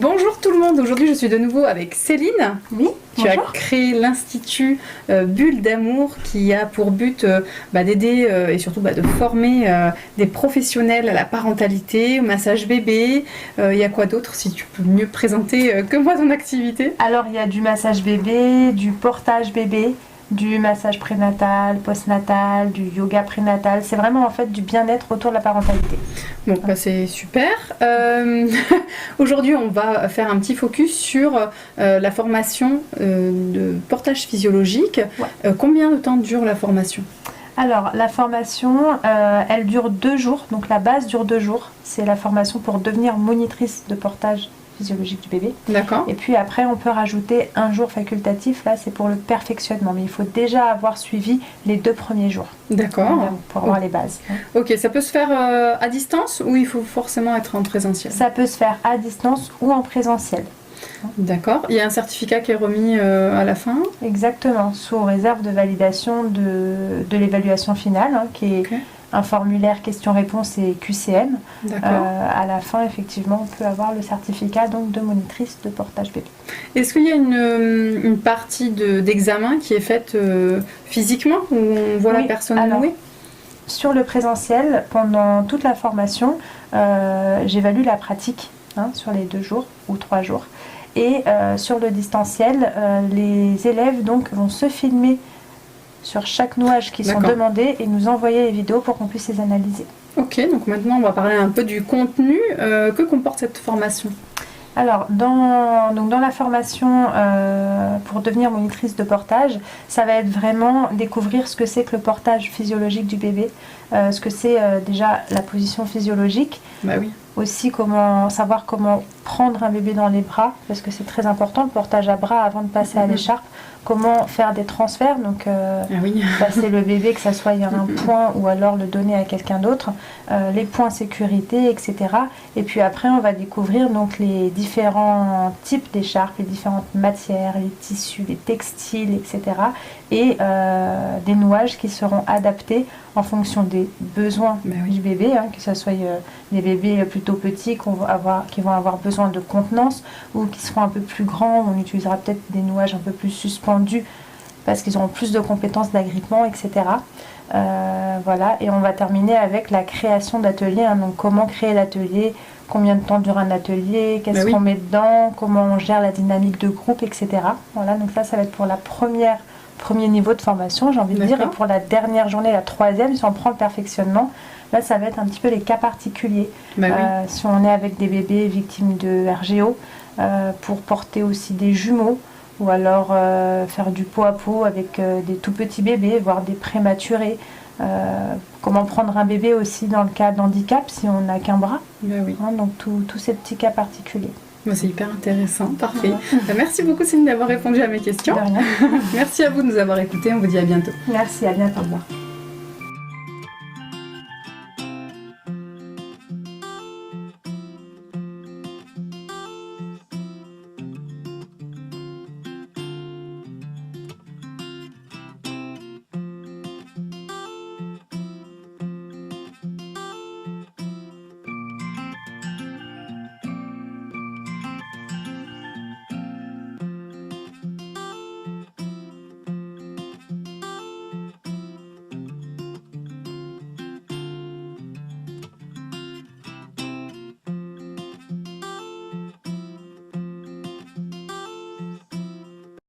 Bonjour tout le monde, aujourd'hui je suis de nouveau avec Céline. Oui, tu as créé l'Institut Bulle d'amour qui a pour but d'aider et surtout de former des professionnels à la parentalité, au massage bébé. Il y a quoi d'autre si tu peux mieux présenter que moi ton activité? Alors il y a du massage bébé, du portage bébé, du massage prénatal, postnatal, du yoga prénatal. C'est vraiment en fait du bien-être autour de la parentalité. Bon, c'est super. Aujourd'hui, on va faire un petit focus sur la formation de portage physiologique. Ouais. Combien de temps dure la formation? Alors, la formation, elle dure 2 jours. Donc, la base dure 2 jours. C'est la formation pour devenir monitrice de portage physiologique du bébé. D'accord. Et puis après, on peut rajouter un jour facultatif. Là, c'est pour le perfectionnement. Mais il faut déjà avoir suivi les 2 premiers jours. D'accord. Pour avoir les bases. Ok, ça peut se faire à distance ou il faut forcément être en présentiel? Ça peut se faire à distance ou en présentiel. D'accord. Il y a un certificat qui est remis à la fin? Exactement, sous réserve de validation de l'évaluation finale, qui est un formulaire questions-réponses et QCM. À la fin, effectivement, on peut avoir le certificat donc, de monitrice de portage bébé. Est-ce qu'il y a une partie d'examen qui est faite physiquement, où on voit la personne nouée? Sur le présentiel, pendant toute la formation, j'évalue la pratique sur les 2 jours ou 3 jours. Et sur le distanciel, les élèves donc, vont se filmer sur chaque nouage qui sont demandés et nous envoyer les vidéos pour qu'on puisse les analyser. Ok, donc maintenant on va parler un peu du contenu. Que comporte cette formation? Alors, dans la formation pour devenir monitrice de portage, ça va être vraiment découvrir ce que c'est que le portage physiologique du bébé, ce que c'est déjà la position physiologique. Bah oui. Aussi savoir comment prendre un bébé dans les bras, parce que c'est très important, le portage à bras avant de passer à l'écharpe. Comment faire des transferts, donc passer le bébé, que ça soit à un point ou alors le donner à quelqu'un d'autre, les points sécurité, etc. Et puis après, on va découvrir donc les différents types d'écharpes, les différentes matières, les tissus, les textiles, etc. Et des nouages qui seront adaptés en fonction des besoins du bébé, que ce soit des bébés plutôt petits qui vont avoir besoin de contenance ou qui seront un peu plus grands, on utilisera peut-être des nouages un peu plus suspendus parce qu'ils auront plus de compétences d'agrippement, etc. Voilà, et on va terminer avec la création d'ateliers, donc comment créer l'atelier, combien de temps dure un atelier, qu'est-ce qu'on met dedans, comment on gère la dynamique de groupe, etc. Voilà, donc ça va être pour la premier niveau de formation, j'ai envie de dire, et pour la dernière journée, la 3e, si on prend le perfectionnement, là ça va être un petit peu les cas particuliers. Si on est avec des bébés victimes de RGO, pour porter aussi des jumeaux, ou alors faire du pot à pot avec des tout petits bébés, voire des prématurés. Comment prendre un bébé aussi dans le cas d'handicap si on n'a qu'un bras. Donc tous ces petits cas particuliers. C'est hyper intéressant, parfait. Merci beaucoup Céline d'avoir répondu à mes questions. De rien. Merci à vous de nous avoir écoutés, on vous dit à bientôt. Merci, à bientôt. Au revoir.